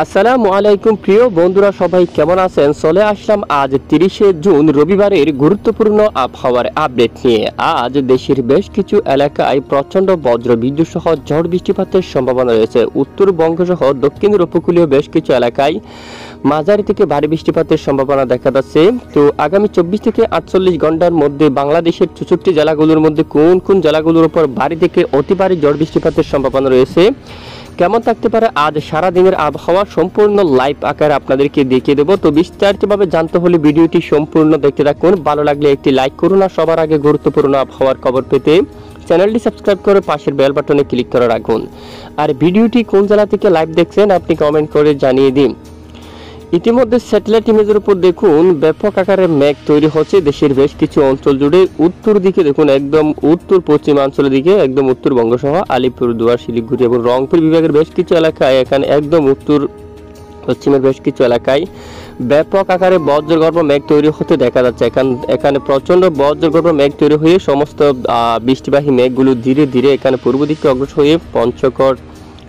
আসসালামু আলাইকুম প্রিয় বন্ধুরা, সবাই কেমন আছেন? চলে আসলাম আজ 30শে জুন রবিবারের গুরুত্বপূর্ণ আবহাওয়ার আপডেট নিয়ে। আজ দেশের বেশ কিছু এলাকায় প্রচণ্ড বজ্র বিদ্যুৎ সহ ঝড় বৃষ্টিপাতের সম্ভাবনা রয়েছে। উত্তরবঙ্গ সহ দক্ষিণের উপকূলীয় বেশ কিছু এলাকায় মাঝারি থেকে ভারী বৃষ্টিপাতের সম্ভাবনা দেখা যাচ্ছে। তো আগামী 24 থেকে 48 ঘন্টার মধ্যে বাংলাদেশের 64 জেলাগুলোর মধ্যে কোন কোন জেলাগুলোর উপর ভারী থেকে অতি ভারী ঝড় বৃষ্টিপাতের সম্ভাবনা রয়েছে, কেমন থাকতে পারে আজ সারা দিনের আবহাওয়া সম্পূর্ণ লাইভ আকারে আপনাদেরকে দেখিয়ে দেবো। তো বিস্তারিতভাবে জানতে হলে ভিডিওটি সম্পূর্ণ দেখতে থাকুন। ভালো লাগলে একটি লাইক করুন আর সবার আগে গুরুত্বপূর্ণ আবহাওয়ার খবর পেতে চ্যানেলটি সাবস্ক্রাইব করে পাশের বেল বাটনে ক্লিক করে রাখুন। আর ভিডিওটি কোন জেলা থেকে লাইভ দেখছেন আপনি কমেন্ট করে জানিয়ে দিন। ইতিমধ্যে স্যাটেলাইট ইমেজের উপর দেখুন ব্যাপক আকারে মেঘ তৈরি হচ্ছে দেশের বেশ কিছু অঞ্চল জুড়ে। উত্তর দিকে দেখুন একদম উত্তর পশ্চিমাঞ্চলের দিকে একদম উত্তরবঙ্গ সহ আলিপুরদুয়ার, শিলিগুড়ি এবং রংপুর বিভাগের বেশ কিছু এলাকায়, এখানে একদম উত্তর পশ্চিমের বেশ কিছু এলাকায় ব্যাপক আকারে বজ্রগর্ভ মেঘ তৈরি হতে দেখা যাচ্ছে। এখানে প্রচণ্ড বজ্রগর্ভ মেঘ তৈরি হয়ে সমস্ত বৃষ্টিবাহী মেঘগুলো ধীরে ধীরে এখানে পূর্ব দিকে অগ্রসর হয়ে পঞ্চগড়,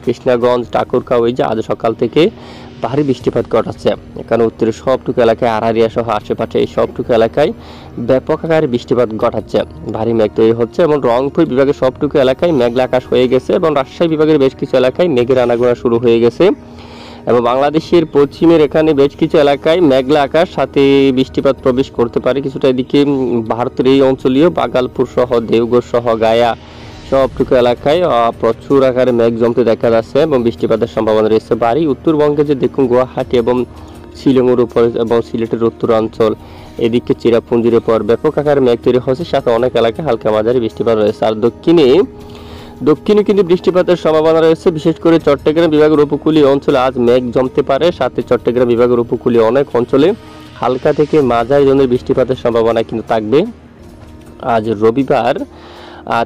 কৃষ্ণগঞ্জ, ঠাকুরগাঁও এই যে আজ সকাল থেকে ভারী বৃষ্টিপাত ঘটাচ্ছে। এখানে উত্তরের সবটুকু এলাকায়, আড়ারিয়া সহ আশেপাশে এই সবটুকু এলাকায় ব্যাপক আকারে বৃষ্টিপাত ঘটাচ্ছে, ভারী মেঘ তৈরি হচ্ছে এবং রংপুর বিভাগের সবটুকু এলাকায় মেঘলা আকাশ হয়ে গেছে এবং রাজশাহী বিভাগের বেশ কিছু এলাকায় মেঘের আনাগোনা শুরু হয়ে গেছে এবং বাংলাদেশের পশ্চিমের এখানে বেশ কিছু এলাকায় মেঘলা আকাশ সাথে বৃষ্টিপাত প্রবেশ করতে পারে কিছুটা। এদিকে ভারতের এই অঞ্চলীয় বাগালপুর সহ দেওঘর সহ গায়া সবটুকু এলাকায় প্রচুর আকারে মেঘ জমতে দেখা যাচ্ছে এবং বৃষ্টিপাতের সম্ভাবনা রয়েছে ভারী। উত্তরবঙ্গে যে দেখুন গুয়াহাটি এবং শিলংয়ের উপর এবং সিলেটের উত্তরাঞ্চল, এদিকে চিরাপুঞ্জির উপর ব্যাপক আকারে মেঘ তৈরি হচ্ছে, সাথে অনেক এলাকায় হালকা মাঝারি বৃষ্টিপাত রয়েছে। আর দক্ষিণে কিন্তু বৃষ্টিপাতের সম্ভাবনা রয়েছে, বিশেষ করে চট্টগ্রাম বিভাগের উপকূলীয় অঞ্চলে আজ মেঘ জমতে পারে, সাথে চট্টগ্রাম বিভাগের উপকূলীয় অনেক অঞ্চলে হালকা থেকে মাঝারি ধরনের বৃষ্টিপাতের সম্ভাবনা কিন্তু থাকবে। আজ রবিবার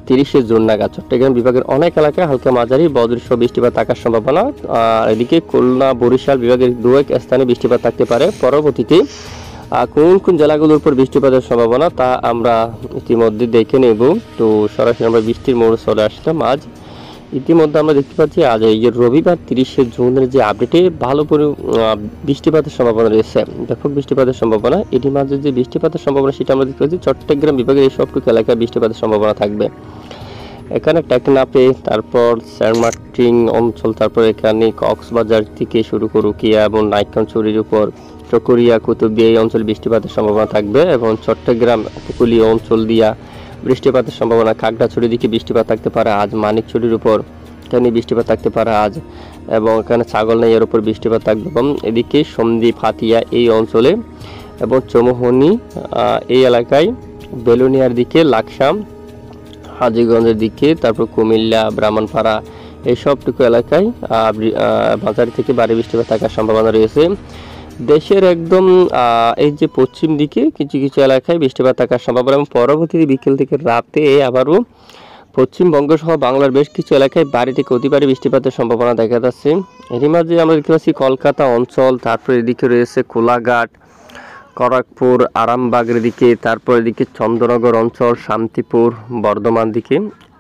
30শে জুন নাগাদ চট্টগ্রাম বিভাগের অনেক এলাকায় হালকা মাঝারি বজ্রসহ বৃষ্টিপাত থাকার সম্ভাবনা। এদিকে খুলনা, বরিশাল বিভাগের দু এক স্থানে বৃষ্টিপাত থাকতে পারে। পরবর্তীতে কোন কোন জেলাগুলোর উপর বৃষ্টিপাতের সম্ভাবনা তা আমরা ইতিমধ্যে দেখে নেব। তো সরাসরি আমরা বৃষ্টির মোড়ে চলে আসলাম। আজ ইতিমধ্যে আমরা দেখতে পাচ্ছি আজ এই যে রবিবার 30শে জুনের যে আপডেটে ভালো করে বৃষ্টিপাতের সম্ভাবনা রয়েছে, ব্যাপক বৃষ্টিপাতের সম্ভাবনা। এটির মাঝে যে বৃষ্টিপাতের সম্ভাবনা সেটা আমরা দেখতে পাচ্ছি চট্টগ্রাম বিভাগের এই সবটুকু এলাকায় বৃষ্টিপাতের সম্ভাবনা থাকবে। এখানে টেকনাফে, তারপর সেন্ট মার্টিন অঞ্চল, তারপর এখানে কক্সবাজার থেকে শুরু করে রুকিয়া এবং নাইক্ষ্যংছড়ির উপর চকরিয়া, কুতুবদিয়া এই অঞ্চল বৃষ্টিপাতের সম্ভাবনা থাকবে এবং চট্টগ্রাম উপকূলীয় অঞ্চল দিয়া বৃষ্টিপাতের সম্ভাবনা। খাগড়াছড়ির দিকে বৃষ্টিপাত থাকতে পারে আজ, মানিকছড়ির উপর এখানে বৃষ্টিপাত থাকতে পারে আজ এবং এখানে ছাগলনাইয়ার উপর বৃষ্টিপাত থাকবে এবং এদিকে সন্দ্বীপ, হাতিয়া এই অঞ্চলে এবং চৌমুহনী এই এলাকায়, বেলুনিয়ার দিকে, লাকসাম, হাজীগঞ্জের দিকে, তারপর কুমিল্লা, ব্রাহ্মণপাড়া এই সবটুকু এলাকায় মাঝারি থেকে ভারী বৃষ্টিপাত থাকার সম্ভাবনা রয়েছে। দেশের একদম এই যে পশ্চিম দিকে কিছু কিছু এলাকায় বৃষ্টিপাত থাকার সম্ভাবনা এবং পরবর্তী বিকেল থেকে রাতে আবারও পশ্চিমবঙ্গ সহ বাংলার বেশ কিছু এলাকায় ভারী থেকে অতি ভারী বৃষ্টিপাতের সম্ভাবনা দেখা যাচ্ছে। এরই মাঝে আমরা দেখতে পাচ্ছি কলকাতা অঞ্চল, তারপর এদিকে রয়েছে কোলাঘাট, খড়গপুর, আরামবাগের দিকে, তারপর এদিকে চন্দ্রনগর অঞ্চল, শান্তিপুর, বর্ধমান দিকে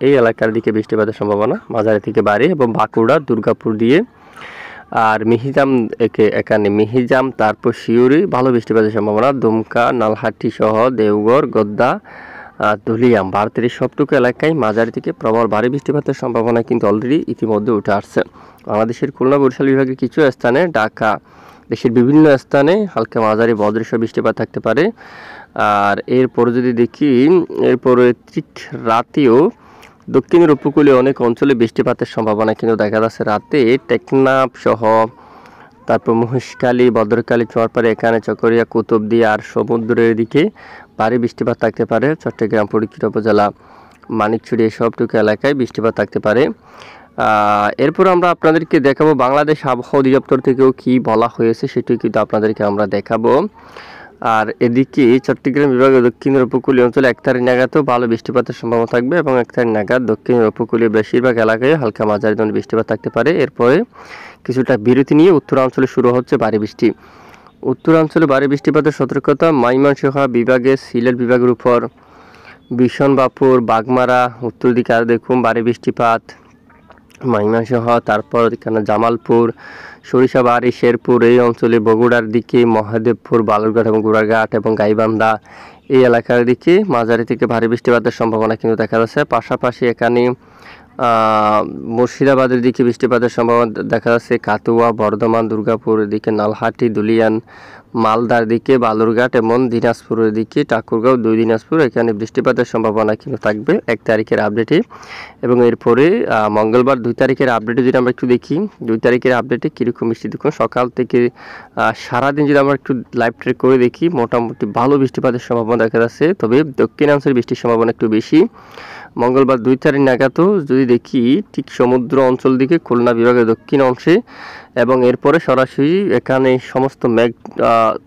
এই এলাকার দিকে বৃষ্টিপাতের সম্ভাবনা মাঝারি থেকে ভারী এবং বাঁকুড়া, দুর্গাপুর দিয়ে আর এখানে মিহিজাম, তারপর শিউরি ভালো বৃষ্টিপাতের সম্ভাবনা। দুমকা, নালহাটি সহ দেওঘর, গোদ্দা, ধুলিয়াম ভারতের এই সবটুকু এলাকায় মাঝারি থেকে প্রবল ভারী বৃষ্টিপাতের সম্ভাবনা কিন্তু অলরেডি ইতিমধ্যে উঠে আসছে। বাংলাদেশের খুলনা, বরিশাল বিভাগের কিছু স্থানে, ঢাকা, দেশের বিভিন্ন স্থানে হালকা মাঝারি বজ্রসহ বৃষ্টিপাত থাকতে পারে। আর এরপরে যদি দেখি, এরপরে ঠিক রাতেও দক্ষিণের উপকূলীয় অনেক অঞ্চলে বৃষ্টিপাতের সম্ভাবনা কিন্তু দেখা যাচ্ছে। রাতে টেকনাফ সহ তারপর মহেশখালী, ভদ্রখালী, চরপাড়ি, এখানে চকরিয়া, কুতুবদিয়া আর সমুদ্রের দিকে ভারী বৃষ্টিপাত থাকতে পারে। চট্টগ্রাম, ফরিদপুর উপজেলা, মানিকছড়ি এই সবটুকু এলাকায় বৃষ্টিপাত থাকতে পারে। এরপর আমরা আপনাদেরকে দেখাবো বাংলাদেশ আবহাওয়া অধিদপ্তর থেকেও কি বলা হয়েছে সেটি কিন্তু আপনাদেরকে আমরা দেখাবো। আর এদিকে চট্টগ্রাম বিভাগের দক্ষিণের উপকূলীয় অঞ্চলে 1 তারিখ নাগাদও ভালো বৃষ্টিপাতের সম্ভাবনা থাকবে এবং 1 তারিখ নাগাদ দক্ষিণের উপকূলীয় বেশিরভাগ এলাকায় হালকা মাঝারি ধরনের বৃষ্টিপাত থাকতে পারে। এরপরে কিছুটা বিরতি নিয়ে উত্তরাঞ্চলে শুরু হচ্ছে ভারী বৃষ্টি। উত্তরাঞ্চলে ভারী বৃষ্টিপাতের সতর্কতা ময়মনসিংহ বিভাগে, সিলেট বিভাগের উপর, বিশনবাপুর, বাগমারা উত্তর দিকে আর দেখুন ভারী বৃষ্টিপাত, ময়মনসিংহ, তারপর এখানে জামালপুর, সরিষাবাড়ি, শেরপুর এই অঞ্চলে, বগুড়ার দিকে মহাদেবপুর, বালুরঘাট এবং গোড়াঘাট এবং গাইবান্ধা এই এলাকার দিকে মাঝারি থেকে ভারী বৃষ্টিপাতের সম্ভাবনা কিন্তু দেখা যাচ্ছে। পাশাপাশি এখানে মুর্শিদাবাদের দিকে বৃষ্টিপাতের সম্ভাবনা দেখা যাচ্ছে। কাতুয়া, বর্ধমান, দুর্গাপুর দিকে, নলহাটি, দুলিয়ান, মালদার দিকে, বালুরঘাট এবং দিনাজপুরের দিকে, ঠাকুরগাঁও, 2 দিনাজপুর এখানে বৃষ্টিপাতের সম্ভাবনা কিন্তু থাকবে 1 তারিখের আপডেটে। এবং এরপরে মঙ্গলবার 2 তারিখের আপডেটে যদি আমরা একটু দেখি, 2 তারিখের আপডেটে কীরকম বৃষ্টি দেখুন। সকাল থেকে সারাদিন যদি আমরা একটু লাইভ ট্রেক করে দেখি, মোটামুটি ভালো বৃষ্টিপাতের সম্ভাবনা দেখা যাচ্ছে। তবে দক্ষিণাঞ্চলের বৃষ্টির সম্ভাবনা একটু বেশি। মঙ্গলবার 2 তারিখ নাগাদও যদি দেখি, ঠিক সমুদ্র অঞ্চল দিকে খুলনা বিভাগের দক্ষিণ অংশে, এবং এরপরে সরাসরি এখানে সমস্ত মেঘ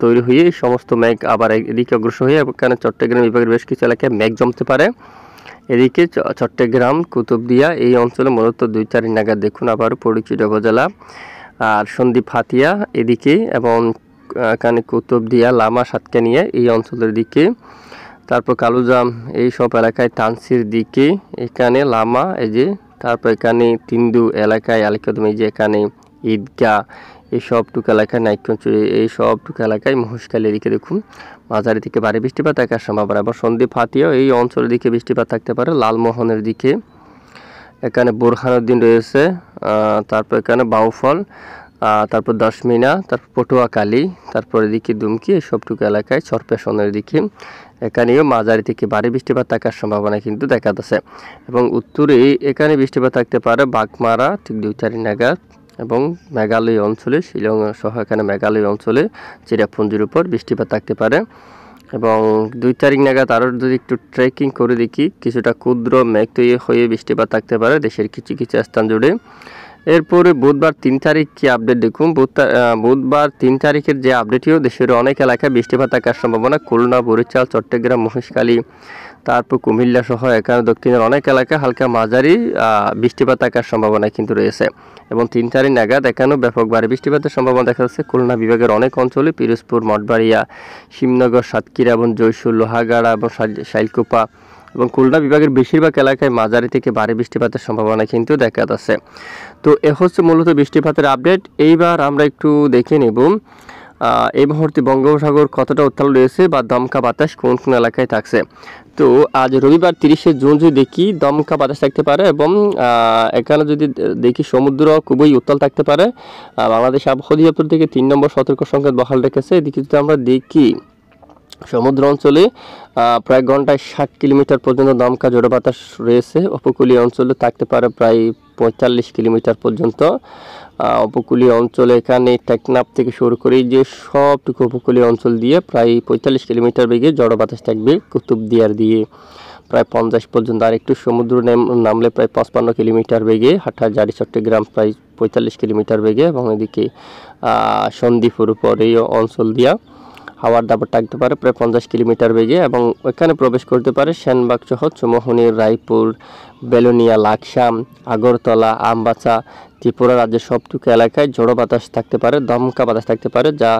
তৈরি হয়ে সমস্ত মেঘ আবার এদিকে অগ্রসর হয়ে এখানে চট্টগ্রাম বিভাগের বেশ কিছু এলাকায় মেঘ জমতে পারে। এদিকে চট্টগ্রাম, কুতুবদিয়া এই অঞ্চলে মূলত 2 তারিখ নাগাদ দেখুন আবার পরিচিত উপজেলা আর সন্দ্বীপ, হাতিয়া এদিকে, এবং এখানে কুতুবদিয়া, লামা, সাতকানিয়া এই অঞ্চলের দিকে, তারপর কালুজাম এই সব এলাকায়, তানসির দিকে এখানে লামা, এই যে তারপর এখানে তিন্দু এলাকায়, আলিকদম এই যে এখানে ঈদগাহ এই সবটুকু এলাকায়, নাইকঞ্চুরি এই সবটুকু এলাকায়, মহেশখালী এদিকে দেখুন মাঝারি থেকে ভারী বৃষ্টিপাত থাকার সম্ভাবনা। এবং সন্দ্বীপ, হাতিয়া এই অঞ্চলের দিকে বৃষ্টিপাত থাকতে পারে। লালমোহনের দিকে এখানে বোরহানুদ্দিন রয়েছে, তারপর এখানে বাউফল, তারপর দশমিনা, তারপর পটুয়াখালী, তারপর এদিকে দুমকি এই সবটুকু এলাকায়, চরপেশনের দিকে এখানেও মাঝারি থেকে ভারী বৃষ্টিপাত থাকার সম্ভাবনা কিন্তু দেখা যাচ্ছে। এবং উত্তরে এখানে বৃষ্টিপাত থাকতে পারে বাগমারা ঠিক 2 তারিখ নাগাদ, এবং মেঘালয় অঞ্চলে, শিলং সহ এখানে মেঘালয় অঞ্চলে চিরাপুঞ্জির উপর বৃষ্টিপাত থাকতে পারে। এবং 2 তারিখ নাগাদ আরও যদি একটু ট্রেকিং করে দেখি, কিছুটা ক্ষুদ্র মেঘ তৈরি হয়ে বৃষ্টিপাত থাকতে পারে দেশের কিছু কিছু স্থান জুড়ে। এরপরে বুধবার 3 তারিখ কি আপডেট দেখুন। বুধবার 3 তারিখের যে আপডেটটিও দেশের অনেক এলাকায় বৃষ্টিপাত থাকার সম্ভাবনা। খুলনা, বরিশাল, চট্টগ্রাম, মহেশখালী, তারপর কুমিল্লা সহ এখানে দক্ষিণের অনেক এলাকায় হালকা মাঝারি বৃষ্টিপাত থাকার সম্ভাবনা কিন্তু রয়েছে। এবং 3 তারিখ নাগাদ এখানেও ব্যাপক ভারী বৃষ্টিপাতের সম্ভাবনা দেখা যাচ্ছে খুলনা বিভাগের অনেক অঞ্চলে, পিরোজপুর, মঠবাড়িয়া, শিবনগর, সাতক্ষীরা এবং জয়সুর, লোহাগাড়া এবং শাইলকুপা, এবং খুলনা বিভাগের বেশিরভাগ এলাকায় মাঝারি থেকে ভারী বৃষ্টিপাতের সম্ভাবনা কিন্তু দেখা যাচ্ছে। তো এ হচ্ছে মূলত বৃষ্টিপাতের আপডেট। এইবার আমরা একটু দেখে নেব এই মুহূর্তে বঙ্গোপসাগর কতটা উত্তাল রয়েছে বা দমকা বাতাস কোন কোন এলাকায় থাকছে। তো আজ রবিবার 30শে জুন যদি দেখি, দমকা বাতাস থাকতে পারে, এবং এখানে যদি দেখি সমুদ্র খুবই উত্তাল থাকতে পারে। বাংলাদেশ আবহাওয়া অধিদপ্তর থেকে 3 নম্বর সতর্ক সংকেত বহাল রেখেছে। এদিকে যদি আমরা দেখি, সমুদ্র অঞ্চলে প্রায় ঘন্টায় 60 কিলোমিটার পর্যন্ত দমকা ঝোড়ো বাতাস রয়েছে। উপকূলীয় অঞ্চলে থাকতে পারে প্রায় 45 কিলোমিটার পর্যন্ত। উপকূলীয় অঞ্চলে এখানে টেকনাফ থেকে শুরু করে যে সবটুকু উপকূলীয় অঞ্চল দিয়ে প্রায় 45 কিলোমিটার বেগে ঝোড়ো বাতাস থাকবে। কুতুবদিয়ার দিয়ে প্রায় 50 পর্যন্ত, আর একটু সমুদ্র নামলে প্রায় 55 কিলোমিটার বেগে। হাটহাজারী, চট্টগ্রাম প্রায় 45 কিলোমিটার বেগে, এবং এদিকে সন্দ্বীপের উপর এই অঞ্চল দিয়া হাওয়ার দাপট থাকতে পারে প্রায় 50 কিলোমিটার বেগে, এবং ওখানে প্রবেশ করতে পারে সেনবাগ সহ চৌমোহনী, রায়পুর, বেলোনিয়া, লাকসাম, আগরতলা, আমবাসা, ত্রিপুরা রাজ্যের সবটুকু এলাকায় ঝোড়ো বাতাস থাকতে পারে, দমকা বাতাস থাকতে পারে, যা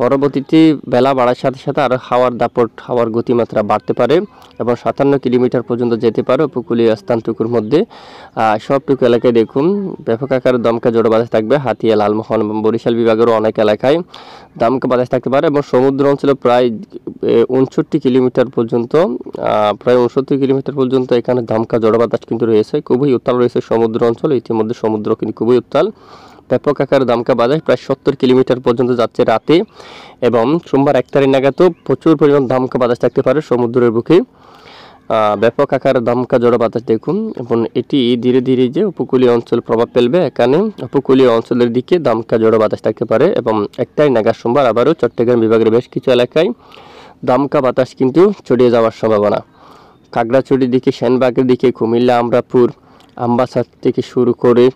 পরবর্তীতে বেলা বাড়ার সাথে সাথে আরও হাওয়ার দাপট, হাওয়ার গতিমাত্রা বাড়তে পারে এবং 57 কিলোমিটার পর্যন্ত যেতে পারে উপকূলীয় স্থানটুকুর মধ্যে। সবটুকু এলাকায় দেখুন ব্যাপক আকারে দমকা ঝোড়ো বাতাস থাকবে। হাতিয়া, লালমোহন এবং বরিশাল বিভাগেরও অনেক এলাকায় দমকা বাতাস থাকতে পারে, এবং সমুদ্র অঞ্চলে প্রায় 59 কিলোমিটার পর্যন্ত, প্রায় 69 কিলোমিটার পর্যন্ত এখানে দমকা ঝোড়ো বাতাস কিন্তু রয়েছে। খুবই উত্তাল রয়েছে সমুদ্র অঞ্চল, ইতিমধ্যে সমুদ্র কিন্তু খুবই উত্তাল। ব্যাপক আকারে দমকা বাতাস প্রায় 70 কিলোমিটার পর্যন্ত যাচ্ছে রাতে, এবং সোমবার 1 তারিখ নাগাদও প্রচুর পরিমাণ দমকা বাতাস থাকতে পারে সমুদ্রের বুকে। ব্যাপক আকারে দমকা ঝোড়ো বাতাস দেখুন, এবং এটি ধীরে ধীরে যে উপকূলীয় অঞ্চল প্রভাব ফেলবে, এখানে উপকূলীয় অঞ্চলের দিকে দমকা ঝোড়ো বাতাস থাকতে পারে। এবং 1 তারিখ নাগাদ সোমবার আবারও চট্টগ্রাম বিভাগের বেশ কিছু এলাকায় দমকা বাতাস কিন্তু ছড়িয়ে যাওয়ার সম্ভাবনা। খাগড়াছড়ির দিকে, সেনবাগের দিকে, কুমিল্লা, আমরাপুর, আমবাসা থেকে শুরু করে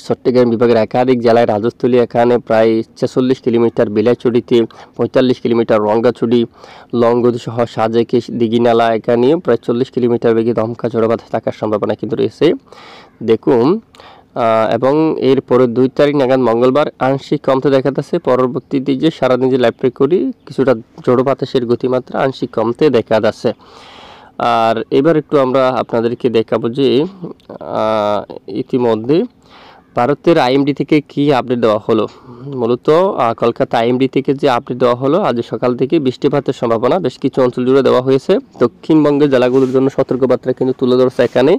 চট্টগ্রাম বিভাগের একাধিক জেলায়, রাজস্থলী এখানে প্রায় 46 কিলোমিটার, বিলাইছড়িতে 45 কিলোমিটার, রঙ্গাছড়ি, লংগদু সহ সাজেকে, দিঘিনালা এখানেও প্রায় 40 কিলোমিটার বেগে দমকা ঝোড়ো বাতাস থাকার সম্ভাবনা কিন্তু রয়েছে দেখুন। এবং এরপরে 2 তারিখ নাগাদ মঙ্গলবার আংশিক কমতে দেখা যাচ্ছে। পরবর্তীতে যে সারাদিন যে লাইভ ট্রেক করি, কিছুটা ঝোড়ো বাতাসের গতিমাত্রা আংশিক কমতে দেখা যাচ্ছে। আর এবার একটু আমরা আপনাদেরকে দেখাবো যে ইতিমধ্যে ভারতের আইএমডি থেকে কি আপডেট দেওয়া হলো? মূলত কলকাতা আইএমডি থেকে যে আপডেট দেওয়া হলো, আজ সকাল থেকে বৃষ্টিপাতের সম্ভাবনা বেশ কিছু অঞ্চল জুড়ে দেওয়া হয়েছে। দক্ষিণবঙ্গের জেলাগুলোর জন্য সতর্কবার্তা কিন্তু তুলে ধরছে এখানে।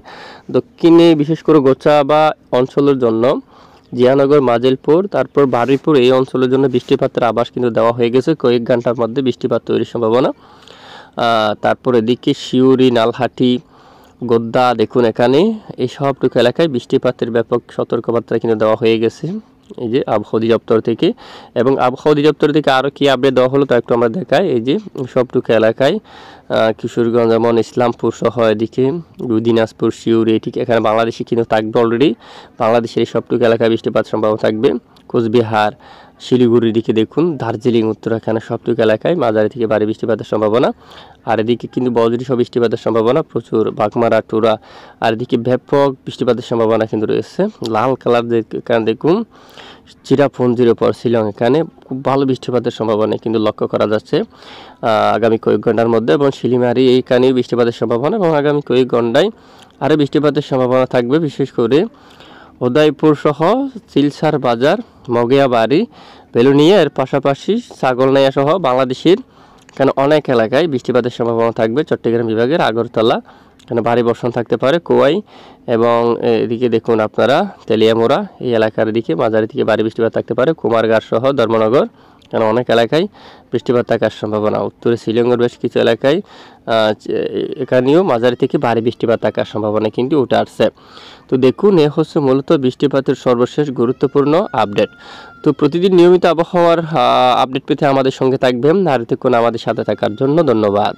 দক্ষিণে বিশেষ করে গোচা বা অঞ্চলের জন্য জিয়ানগর, মাজিলপুর, তারপর বারুইপুর এই অঞ্চলের জন্য বৃষ্টিপাতের আভাস কিন্তু দেওয়া হয়ে গেছে। কয়েক ঘন্টার মধ্যে বৃষ্টিপাত তৈরির সম্ভাবনা। তারপর এদিকে শিউরি, নালহাটি, গোদ্দা দেখুন এখানে এই সবটুকু এলাকায় বৃষ্টিপাতের ব্যাপক সতর্কবার্তা কিন্তু দেওয়া হয়ে গেছে এই যে আবহাওয়া অধিদপ্তর থেকে। এবং আবহাওয়া অধিদপ্তর থেকে আরও কি আপডেট দেওয়া হলো তা একটু আমরা দেখাই। এই যে সবটুকু এলাকায় কিশোরগঞ্জ, যেমন ইসলামপুর সহ এদিকে দিনাজপুর, শিউরি, ঠিক এখানে বাংলাদেশি কিন্তু থাকবে অলরেডি। বাংলাদেশের এই সবটুকু এলাকায় বৃষ্টিপাত সম্ভাবনা থাকবে। কোচবিহার, শিলিগুড়ির দিকে দেখুন, দার্জিলিং, উত্তরাখণ্ড সবটুকু এলাকায় মাঝারি থেকে ভারী বৃষ্টিপাতের সম্ভাবনা। আর এদিকে কিন্তু বজ্রসহ বৃষ্টিপাতের সম্ভাবনা প্রচুর, বাগমারা, টুরা। আর এদিকে ব্যাপক বৃষ্টিপাতের সম্ভাবনা কিন্তু রয়েছে। লাল কালার দেখুন চিরাপুঞ্জির ওপর শিলং, এখানে খুব ভালো বৃষ্টিপাতের সম্ভাবনা কিন্তু লক্ষ্য করা যাচ্ছে আগামী কয়েক ঘন্টার মধ্যে। এবং শিলিমারি এইখানেই বৃষ্টিপাতের সম্ভাবনা, এবং আগামী কয়েক ঘন্টায় আরও বৃষ্টিপাতের সম্ভাবনা থাকবে। বিশেষ করে উদয়পুর সহ সিলসার বাজার, মগিয়াবাড়ি, বেলুনিয়া, এর পাশাপাশি ছাগলনাইয়া সহ বাংলাদেশের এখানে অনেক এলাকায় বৃষ্টিপাতের সম্ভাবনা থাকবে। চট্টগ্রাম বিভাগের আগরতলা এখানে ভারী বর্ষণ থাকতে পারে, কোয়াই এবং এদিকে দেখুন আপনারা তেলিয়ামোড়া এই এলাকার দিকে মাঝারি থেকে ভারী বৃষ্টিপাত থাকতে পারে। কুমারঘাট সহ ধর্মনগর এখানে অনেক এলাকায় বৃষ্টিপাত থাকার সম্ভাবনা। উত্তরে শিলংয়ের বেশ কিছু এলাকায় এখানেও মাঝারি থেকে ভারী বৃষ্টিপাত থাকার সম্ভাবনা কিন্তু উঠে আসছে। তো দেখুন এ হচ্ছে মূলত বৃষ্টিপাতের সর্বশেষ গুরুত্বপূর্ণ আপডেট। তো প্রতিদিন নিয়মিত আবহাওয়ার আপডেট পেতে আমাদের সঙ্গে থাকবেন। আর এতক্ষণ আমাদের সাথে থাকার জন্য ধন্যবাদ।